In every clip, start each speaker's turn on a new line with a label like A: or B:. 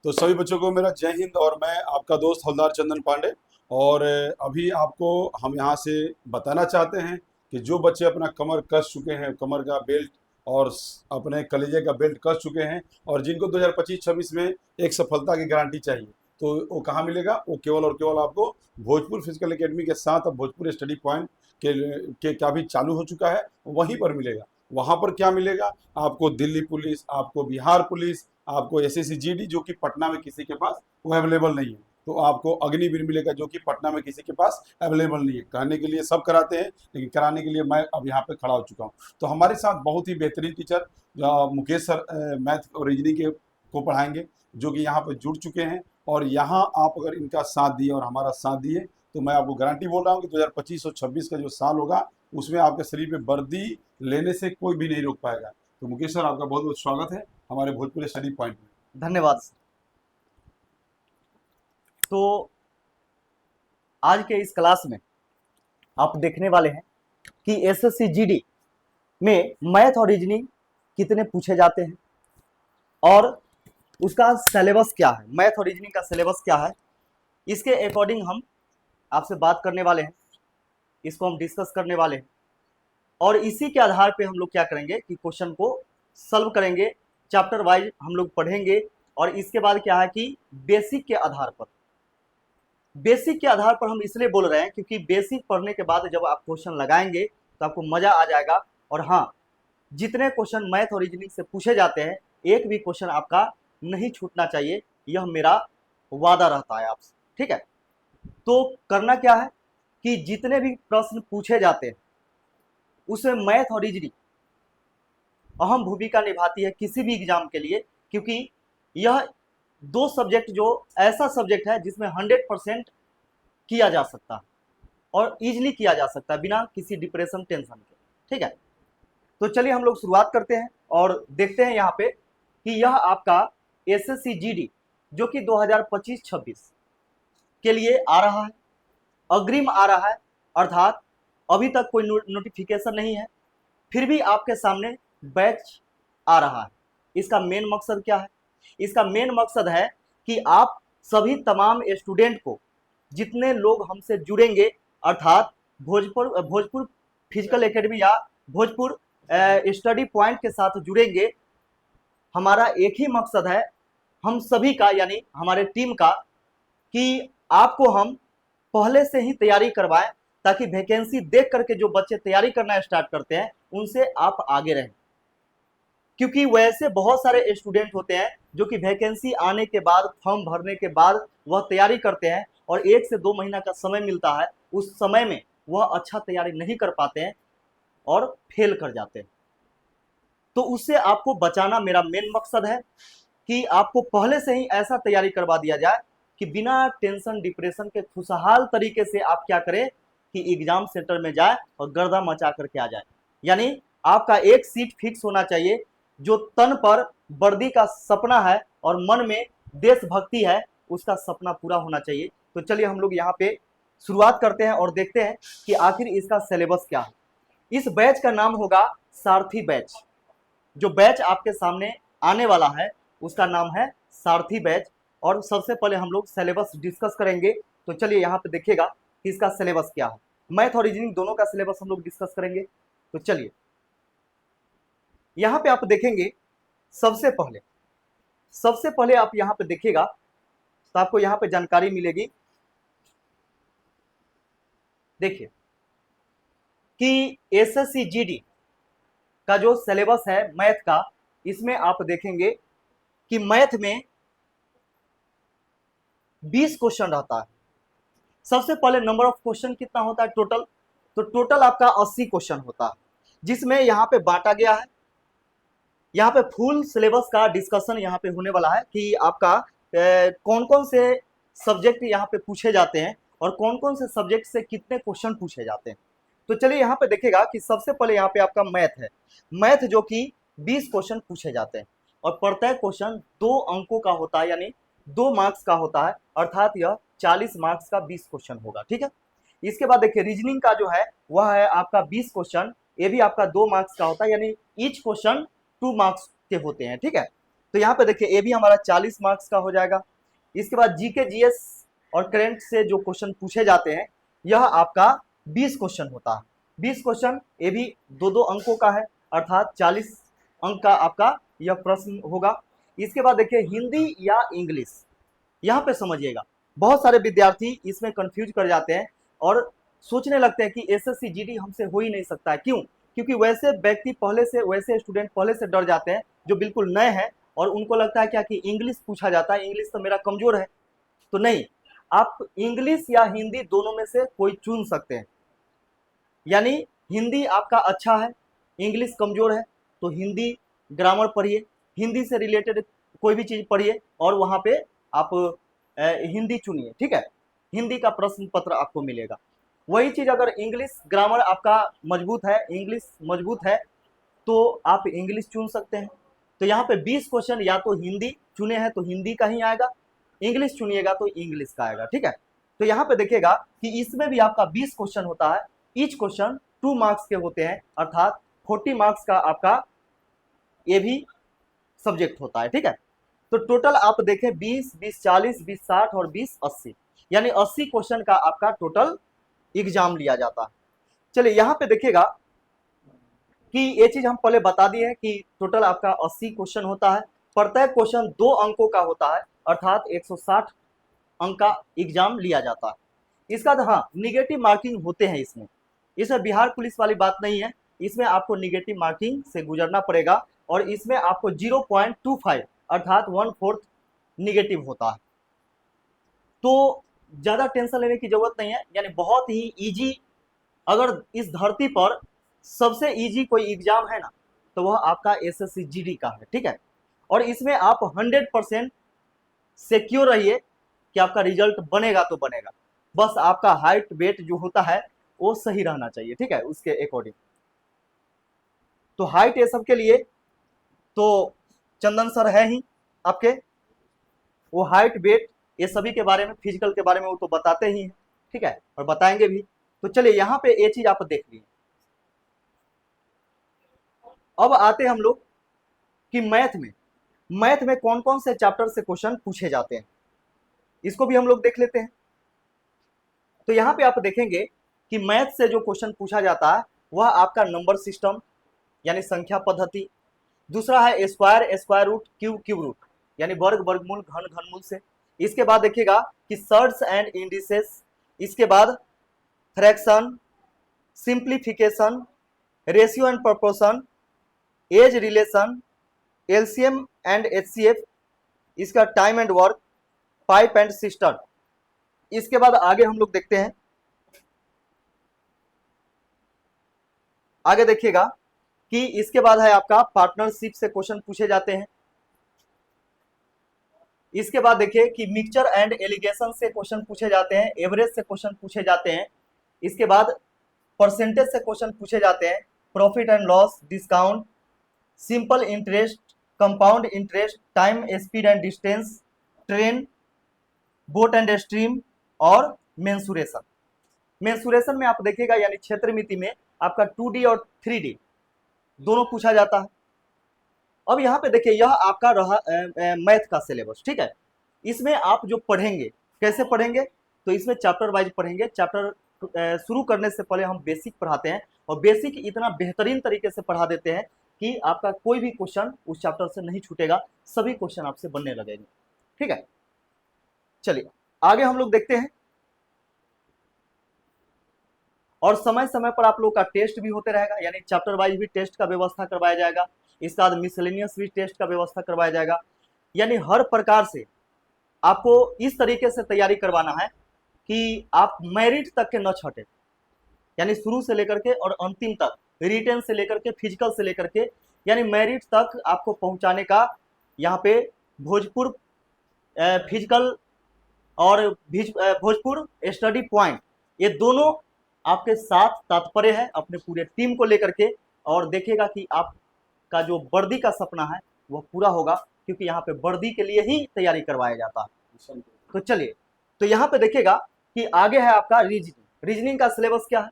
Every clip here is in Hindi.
A: तो सभी बच्चों को मेरा जय हिंद। और मैं आपका दोस्त हवलदार चंदन पांडे। और अभी आपको हम यहाँ से बताना चाहते हैं कि जो बच्चे अपना कमर कस चुके हैं, कमर का बेल्ट और अपने कलेजे का बेल्ट कस चुके हैं, और जिनको 2025-26 में एक सफलता की गारंटी चाहिए, तो वो कहाँ मिलेगा? वो केवल और केवल आपको भोजपुर फिजिकल एकेडमी के साथ अब भोजपुर स्टडी पॉइंट के का भी चालू हो चुका है, वहीं पर मिलेगा। वहाँ पर क्या मिलेगा आपको? दिल्ली पुलिस, आपको बिहार पुलिस, आपको एसएससी जीडी, जो कि पटना में किसी के पास वो अवेलेबल नहीं है। तो आपको अग्निवीर मिलेगा, जो कि पटना में किसी के पास अवेलेबल नहीं है। कहने के लिए सब कराते हैं, लेकिन कराने के लिए मैं अब यहाँ पे खड़ा हो चुका हूँ। तो हमारे साथ बहुत ही बेहतरीन टीचर मुकेश सर मैथ और रीजनिंग के को पढ़ाएंगे, जो कि यहाँ पे जुड़ चुके हैं। और यहाँ आप अगर इनका साथ दिए और हमारा साथ दिए, तो मैं आपको गारंटी बोल रहा हूँ कि 2025 और 26 का जो साल होगा, उसमें आपके शरीर पे वर्दी लेने से कोई भी नहीं रोक पाएगा। तो मुकेश सर, आपका बहुत बहुत स्वागत है हमारे भोजपुर स्टडी पॉइंट में।
B: धन्यवाद सर। तो आज के इस क्लास में आप देखने वाले हैं कि एसएससी जीडी में मैथ और रीजनिंग कितने पूछे जाते हैं और उसका सिलेबस क्या है, मैथ और रीजनिंग का सिलेबस क्या है, इसके अकॉर्डिंग हम आपसे बात करने वाले हैं, इसको हम डिस्कस करने वाले हैं। और इसी के आधार पे हम लोग क्या करेंगे कि क्वेश्चन को सॉल्व करेंगे, चैप्टर वाइज हम लोग पढ़ेंगे। और इसके बाद क्या है कि बेसिक के आधार पर हम इसलिए बोल रहे हैं क्योंकि बेसिक पढ़ने के बाद जब आप क्वेश्चन लगाएंगे तो आपको मजा आ जाएगा। और हाँ, जितने क्वेश्चन मैथ और रीजनिंग से पूछे जाते हैं, एक भी क्वेश्चन आपका नहीं छूटना चाहिए, यह मेरा वादा रहता है आपसे। ठीक है, तो करना क्या है कि जितने भी प्रश्न पूछे जाते हैं उसमें मैथ और रीजनिंग अहम भूमिका निभाती है किसी भी एग्जाम के लिए, क्योंकि यह दो सब्जेक्ट जो ऐसा सब्जेक्ट है जिसमें 100% किया जा सकता है और इजीली किया जा सकता है बिना किसी डिप्रेशन टेंशन के। ठीक है, तो चलिए हम लोग शुरुआत करते हैं और देखते हैं यहाँ पे कि यह आपका एसएससी जीडी जो कि 2025-26 के लिए आ रहा है, अग्रिम आ रहा है, अर्थात अभी तक कोई नोटिफिकेशन नहीं है, फिर भी आपके सामने बैच आ रहा है। इसका मेन मकसद क्या है? इसका मेन मकसद है कि आप सभी तमाम स्टूडेंट को, जितने लोग हमसे जुड़ेंगे, अर्थात भोजपुर फिजिकल एकेडमी या भोजपुर स्टडी पॉइंट के साथ जुड़ेंगे, हमारा एक ही मकसद है हम सभी का, यानी हमारे टीम का, कि आपको हम पहले से ही तैयारी करवाएं ताकि वैकेंसी देख करके जो बच्चे तैयारी करना स्टार्ट करते हैं उनसे आप आगे रहें। क्योंकि वैसे बहुत सारे स्टूडेंट होते हैं जो कि वैकेंसी आने के बाद, फॉर्म भरने के बाद वह तैयारी करते हैं और 1 से 2 महीना का समय मिलता है, उस समय में वह अच्छा तैयारी नहीं कर पाते हैं और फेल कर जाते हैं। तो उससे आपको बचाना मेरा मेन मकसद है कि आपको पहले से ही ऐसा तैयारी करवा दिया जाए कि बिना टेंशन डिप्रेशन के खुशहाल तरीके से आप क्या करें कि एग्जाम सेंटर में जाए और गर्दा मचा करके आ जाए। यानी आपका एक सीट फिक्स होना चाहिए, जो तन पर वर्दी का सपना है और मन में देशभक्ति है, उसका सपना पूरा होना चाहिए। तो चलिए हम लोग यहाँ पे शुरुआत करते हैं और देखते हैं कि आखिर इसका सिलेबस क्या है। इस बैच का नाम होगा सारथी बैच। जो बैच आपके सामने आने वाला है उसका नाम है सारथी बैच। और सबसे पहले हम लोग सिलेबस डिस्कस करेंगे। तो चलिए यहाँ पे देखिएगा कि इसका सिलेबस क्या है। मैथ और रीजनिंग दोनों का सिलेबस हम लोग डिस्कस करेंगे। तो चलिए यहाँ पे आप देखेंगे, सबसे पहले आप यहाँ पे देखिएगा तो आपको यहाँ पे जानकारी मिलेगी। देखिए कि एसएससी जीडी का जो सिलेबस है मैथ का, इसमें आप देखेंगे कि मैथ में 20 क्वेश्चन रहता है। सबसे पहले नंबर ऑफ क्वेश्चन कितना होता है टोटल? तो टोटल आपका 80 क्वेश्चन होता है, जिसमें यहाँ पे बांटा गया है। यहाँ पे फुल सिलेबस का डिस्कशन यहाँ पे होने वाला है कि आपका कौन कौन से सब्जेक्ट यहाँ पे पूछे जाते हैं और कौन कौन से सब्जेक्ट से कितने क्वेश्चन पूछे जाते हैं। तो चलिए यहाँ पे देखिएगा कि सबसे पहले यहाँ पे आपका मैथ है। मैथ जो कि 20 क्वेश्चन पूछे जाते हैं और प्रत्येक क्वेश्चन 2 अंकों का होता है, यानी 2 मार्क्स का होता है, अर्थात यह 40 मार्क्स का 20 क्वेश्चन होगा। ठीक है, इसके बाद देखिए रीजनिंग का जो है वह है आपका 20 क्वेश्चन, ये भी आपका 2 मार्क्स का होता है, यानी ईच क्वेश्चन 2 मार्क्स के होते हैं। ठीक है, तो यहाँ पे देखिए ये भी हमारा 40 मार्क्स का हो जाएगा। इसके बाद जीके जीएस और करंट से जो क्वेश्चन पूछे जाते हैं यह आपका 20 क्वेश्चन होता है। 20 क्वेश्चन ये भी 2-2 अंकों का है, अर्थात 40 अंक का आपका यह प्रश्न होगा। इसके बाद देखिए हिंदी या इंग्लिश, यहाँ पे समझिएगा बहुत सारे विद्यार्थी इसमें कंफ्यूज कर जाते हैं और सोचने लगते हैं कि एसएससी जीडी हमसे हो ही नहीं सकता है। क्यों? क्योंकि वैसे व्यक्ति पहले से, वैसे स्टूडेंट पहले से डर जाते हैं जो बिल्कुल नए हैं और उनको लगता है क्या कि इंग्लिश पूछा जाता है, इंग्लिश तो मेरा कमजोर है। तो नहीं, आप इंग्लिश या हिंदी दोनों में से कोई चुन सकते हैं। यानी हिंदी आपका अच्छा है, इंग्लिश कमजोर है, तो हिंदी ग्रामर पढ़िए, हिंदी से रिलेटेड कोई भी चीज पढ़िए और वहां पे आप हिंदी चुनिए, ठीक है। हिंदी का प्रश्न पत्र आपको मिलेगा। वही चीज अगर इंग्लिश ग्रामर आपका मजबूत है, इंग्लिश मजबूत है, तो आप इंग्लिश चुन सकते हैं। तो यहाँ पे 20 क्वेश्चन या तो हिंदी चुने हैं तो हिंदी का ही आएगा, इंग्लिश चुनिएगा तो इंग्लिश का आएगा, ठीक है। तो यहाँ पे देखिएगा कि इसमें भी आपका 20 क्वेश्चन होता है, ईच क्वेश्चन 2 मार्क्स के होते हैं, अर्थात 40 मार्क्स का आपका ये भी सब्जेक्ट होता है, ठीक है। तो टोटल आप देखें 20, 20 40, 20 60 और 20 80, यानी 80 क्वेश्चन का आपका टोटल एग्जाम लिया जाता है। चलिए यहाँ पे देखिएगा कि ये चीज हम पहले बता दिए हैं कि टोटल आपका 80 क्वेश्चन होता है, प्रत्येक क्वेश्चन 2 अंकों का होता है, अर्थात 160 अंक का एग्जाम लिया जाता है। इसका हाँ निगेटिव मार्किंग होते हैं इसमें बिहार पुलिस वाली बात नहीं है, इसमें आपको निगेटिव मार्किंग से गुजरना पड़ेगा और इसमें आपको 0.25 अर्थात 1/4 निगेटिव होता है। तो ज्यादा टेंशन लेने की जरूरत नहीं है, यानी बहुत ही इजी, अगर इस धरती पर सबसे इजी कोई एग्जाम है ना तो वह आपका एसएससी जीडी का है, ठीक है। और इसमें आप 100% सिक्योर रहिए कि आपका रिजल्ट बनेगा तो बनेगा, बस आपका हाइट वेट जो होता है वो सही रहना चाहिए, ठीक है, उसके अकॉर्डिंग। तो हाइट ये सब के लिए तो चंदन सर है ही आपके, वो हाइट वेट ये सभी के बारे में, फिजिकल के बारे में वो तो बताते ही हैं, ठीक है, और बताएंगे भी। तो चलिए यहाँ पे ये चीज आप देख लीजिए। अब आते हम लोग कि मैथ में कौन कौन से चैप्टर से क्वेश्चन पूछे जाते हैं, इसको भी हम लोग देख लेते हैं। तो यहाँ पे आप देखेंगे कि मैथ से जो क्वेश्चन पूछा जाता है वह आपका नंबर सिस्टम यानी संख्या पद्धति, दूसरा है square, square root, cube, cube root यानी वर्ग, वर्गमूल, घन, घनमूल से। इसके बाद देखिएगा कि सर्ट्स एंड इंडिसेस, इसके बाद fraction, simplification, ratio and proportion, age relation, LCM and HCF, इसका time and work, pipe and cistern. इसके बाद आगे हम लोग देखते हैं, आगे देखिएगा कि इसके बाद है आपका पार्टनरशिप से क्वेश्चन पूछे जाते हैं। इसके बाद देखिए कि मिक्सचर एंड एलिगेशन से क्वेश्चन पूछे जाते हैं, एवरेज से क्वेश्चन पूछे जाते हैं। इसके बाद परसेंटेज से क्वेश्चन पूछे जाते हैं, profit and loss, discount, simple interest, compound interest, time, speed and distance, train, boat and stream और मेंसुरेशन। मेंसुरेशन में आप देखिएगा यानी क्षेत्र मिति में आपका 2D और 3D दोनों पूछा जाता है। अब यहाँ पे देखिए यह आपका रहा मैथ का सिलेबस, ठीक है। इसमें आप जो पढ़ेंगे कैसे पढ़ेंगे, तो इसमें चैप्टर वाइज पढ़ेंगे। चैप्टर शुरू करने से पहले हम बेसिक पढ़ाते हैं और बेसिक इतना बेहतरीन तरीके से पढ़ा देते हैं कि आपका कोई भी क्वेश्चन उस चैप्टर से नहीं छूटेगा, सभी क्वेश्चन आपसे बनने लगेंगे, ठीक है। चलिए आगे हम लोग देखते हैं, और समय समय पर आप लोग का टेस्ट भी होते रहेगा, यानी चैप्टर वाइज भी टेस्ट का व्यवस्था करवाया जाएगा। इसके बाद मिसलेनियस भी टेस्ट का व्यवस्था करवाया जाएगा, यानी हर प्रकार से आपको इस तरीके से तैयारी करवाना है कि आप मेरिट तक के न छटे, यानी शुरू से लेकर के और अंतिम तक, रिटन से लेकर के फिजिकल से लेकर के, यानी मेरिट तक आपको पहुंचाने का यहाँ पे भोजपुर फिजिकल और भोजपुर स्टडी पॉइंट, ये दोनों आपके साथ तात्पर्य है अपने पूरे टीम को लेकर के। और देखिएगा कि आपका जो वर्दी का सपना है वो पूरा होगा, क्योंकि यहाँ पे वर्दी के लिए ही तैयारी करवाया जाता है। तो चलिए, तो यहाँ पे देखिएगा कि आगे है आपका रीजनिंग का सिलेबस क्या है।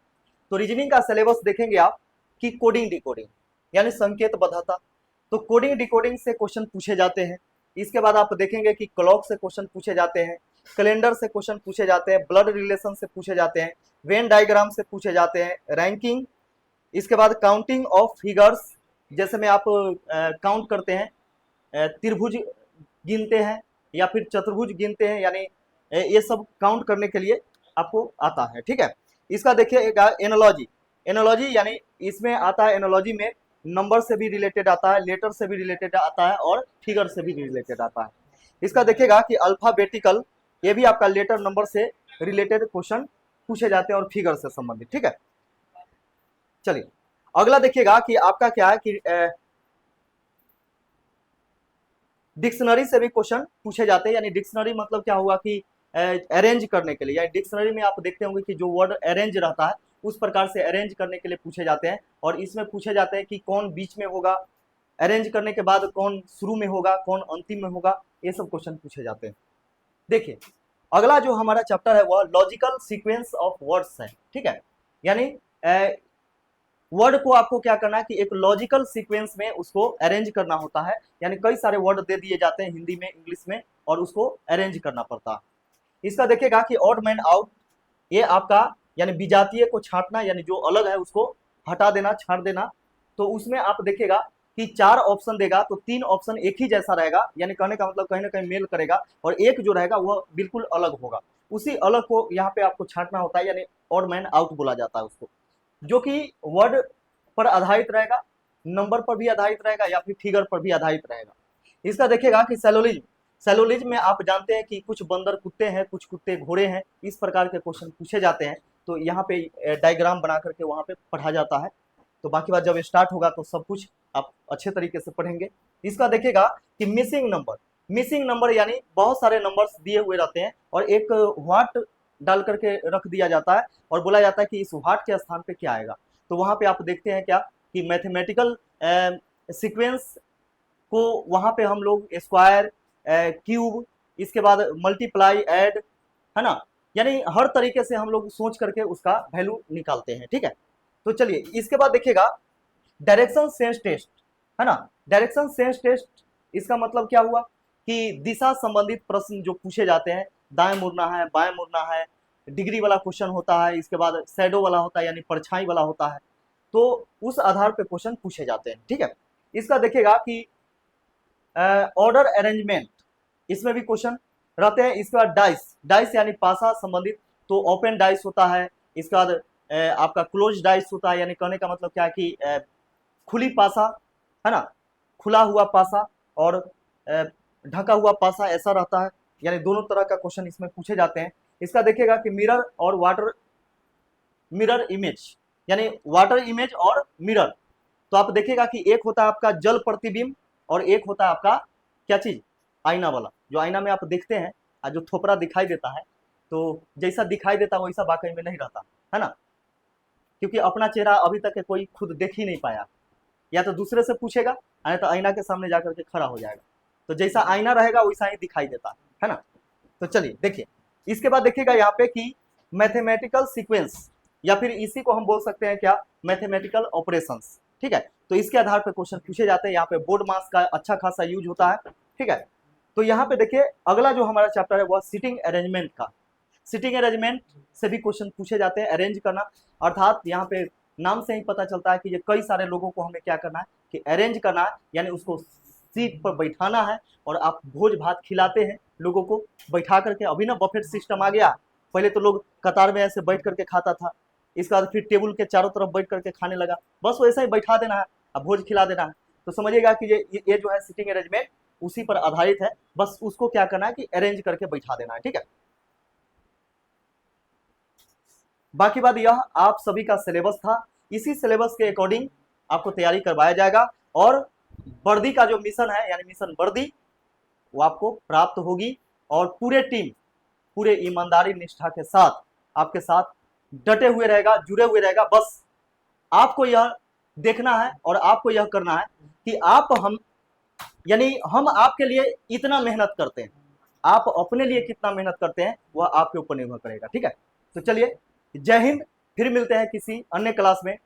B: तो रीजनिंग का सिलेबस देखेंगे आप कि कोडिंग डिकोडिंग यानी संकेत बद्धता। तो कोडिंग डिकोडिंग से क्वेश्चन पूछे जाते हैं। इसके बाद आप देखेंगे कि क्लॉक से क्वेश्चन पूछे जाते हैं, कैलेंडर से क्वेश्चन पूछे जाते हैं, ब्लड रिलेशन से पूछे जाते हैं, वेन डायग्राम से पूछे जाते हैं, रैंकिंग, इसके बाद काउंटिंग ऑफ फिगर्स, जैसे में आप काउंट करते हैं, त्रिभुज गिनते हैं या फिर चतुर्भुज गिनते हैं, यानी ये सब काउंट करने के लिए आपको आता है। ठीक है, इसका देखिएगा एनालॉजी। एनालॉजी यानी इसमें आता है, एनालॉजी में नंबर से भी रिलेटेड आता है, लेटर से भी रिलेटेड आता है और फिगर से भी रिलेटेड आता है। इसका देखिएगा कि अल्फाबेटिकल, ये भी आपका लेटर नंबर से रिलेटेड क्वेश्चन पूछे जाते हैं और फिगर से संबंधित। ठीक है, चलिए अगला देखिएगा कि आपका क्या है कि डिक्शनरी से भी क्वेश्चन पूछे जाते हैं। यानी डिक्शनरी मतलब क्या हुआ कि अरेंज करने के लिए, यानी डिक्शनरी में आप देखते होंगे कि जो वर्ड अरेंज रहता है उस प्रकार से अरेंज करने के लिए पूछे जाते हैं। और इसमें पूछे जाते हैं कि कौन बीच में होगा, अरेंज करने के बाद कौन शुरू में होगा, कौन अंतिम में होगा, ये सब क्वेश्चन पूछे जाते हैं। देखिए अगला जो हमारा चैप्टर है वह लॉजिकल सीक्वेंस ऑफ वर्ड्स है। ठीक है, यानी वर्ड को आपको क्या करना है कि एक लॉजिकल सीक्वेंस में उसको अरेंज करना होता है। यानी कई सारे वर्ड दे दिए जाते हैं हिंदी में, इंग्लिश में, और उसको अरेंज करना पड़ता है। इसका देखिएगा कि ऑड मैन आउट, ये आपका यानी विजातीय को छांटना, यानी जो अलग है उसको हटा देना, छांट देना। तो उसमें आप देखिएगा कि 4 ऑप्शन देगा तो 3 ऑप्शन एक ही जैसा रहेगा, यानी कहने का मतलब कहीं ना कहीं मेल करेगा, और एक जो रहेगा वह बिल्कुल अलग होगा। उसी अलग को यहाँ पे आपको छांटना होता है, यानी ऑड मैन आउट बोला जाता है उसको, जो कि वर्ड पर आधारित रहेगा, नंबर पर भी आधारित रहेगा या फिर फिगर पर भी आधारित रहेगा। इसका देखिएगा कि सेलोलिज्म, सेलोलिज्म में आप जानते हैं कि कुछ बंदर कुत्ते हैं, कुछ कुत्ते घोड़े हैं, इस प्रकार के क्वेश्चन पूछे जाते हैं। तो यहाँ पे डायग्राम बना करके वहाँ पे पढ़ा जाता है। तो बाकी बात जब स्टार्ट होगा तो सब कुछ आप अच्छे तरीके से पढ़ेंगे। इसका देखिएगा कि मिसिंग नंबर, मिसिंग नंबर यानी बहुत सारे नंबर्स दिए हुए रहते हैं और एक व्हाट डाल करके रख दिया जाता है और बोला जाता है कि इस व्हाट के स्थान पे क्या आएगा। तो वहाँ पे आप देखते हैं क्या कि मैथमेटिकल सीक्वेंस को वहाँ पे हम लोग स्क्वायर, क्यूब, इसके बाद मल्टीप्लाई, ऐड, है ना, यानी हर तरीके से हम लोग सोच करके उसका वैल्यू निकालते हैं। ठीक है, तो चलिए इसके बाद देखिएगा डायरेक्शन सेंस टेस्ट, है ना। डायरेक्शन सेंस टेस्ट इसका मतलब क्या हुआ कि दिशा संबंधित प्रश्न जो पूछे जाते हैं, दाएं मुड़ना है, बाएं मुड़ना है, डिग्री वाला क्वेश्चन होता है, इसके बाद शैडो वाला होता है यानी परछाई वाला होता है, तो उस आधार पे क्वेश्चन पूछे जाते हैं। ठीक है, इसका देखिएगा कि ऑर्डर अरेंजमेंट, इसमें भी क्वेश्चन रहते हैं। इसके बाद डाइस, डाइस यानी पासा संबंधित, तो ओपन डाइस होता है, इसके बाद आपका क्लोज डाइस होता है, यानी कहने का मतलब क्या है कि खुली पासा, है ना, खुला हुआ पासा और ढका हुआ पासा, ऐसा रहता है। यानी दोनों तरह का क्वेश्चन इसमें पूछे जाते हैं। इसका देखिएगा कि मिरर और वाटर, मिरर इमेज यानी वाटर इमेज और मिरर, तो आप देखिएगा कि एक होता है आपका जल प्रतिबिंब और एक होता है आपका क्या चीज, आईना वाला, जो आईना में आप देखते हैं और जो थोपड़ा दिखाई देता है, तो जैसा दिखाई देता है वैसा वाकई में नहीं रहता, है ना, क्योंकि अपना चेहरा अभी तक कोई खुद देख ही नहीं पाया, या तो दूसरे से पूछेगा या तो आईना के सामने जाकर के खड़ा हो जाएगा, तो जैसा आईना रहेगा वैसा ही दिखाई देता है ना। तो चलिए देखिए, इसके बाद देखिएगा यहाँ पे कि मैथमेटिकल सीक्वेंस, या फिर इसी को हम बोल सकते हैं क्या, मैथमेटिकल ऑपरेशंस। ठीक है, तो इसके आधार पर क्वेश्चन पूछे जाते हैं। यहाँ पे बोर्ड मास का अच्छा खासा यूज होता है। ठीक है, तो यहाँ पे देखिए अगला जो हमारा चैप्टर है वह सिटिंग अरेंजमेंट का, सिटिंग अरेंजमेंट से भी क्वेश्चन पूछे जाते हैं, अरेंज करना, अर्थात यहाँ पे नाम से ही पता चलता है कि ये कई सारे लोगों को हमें क्या करना है कि अरेंज करना है, यानी उसको सीट पर बैठाना है और आप भोज भात खिलाते हैं लोगों को बैठा करके। अभी ना बफेट सिस्टम आ गया, पहले तो लोग कतार में ऐसे बैठ करके खाता था, इसके बाद फिर टेबल के चारों तरफ बैठ करके खाने लगा, बस वैसा ही बैठा देना है, अब भोज खिला देना है। तो समझिएगा कि ये जो है सिटिंग अरेंजमेंट उसी पर आधारित है, बस उसको क्या करना है कि अरेंज करके बैठा देना है। ठीक है, बाकी बात यह आप सभी का सिलेबस था, इसी सिलेबस के अकॉर्डिंग आपको तैयारी करवाया जाएगा और वर्दी का जो मिशन है यानी मिशन वर्दी वो आपको प्राप्त होगी और पूरे टीम पूरे ईमानदारी निष्ठा के साथ आपके साथ डटे हुए रहेगा, जुड़े हुए रहेगा। बस आपको यह देखना है और आपको यह करना है कि आप हम आपके लिए इतना मेहनत करते हैं, आप अपने लिए कितना मेहनत करते हैं वह आपके ऊपर निर्भर करेगा। ठीक है, तो चलिए जय हिंद, फिर मिलते हैं किसी अन्य क्लास में।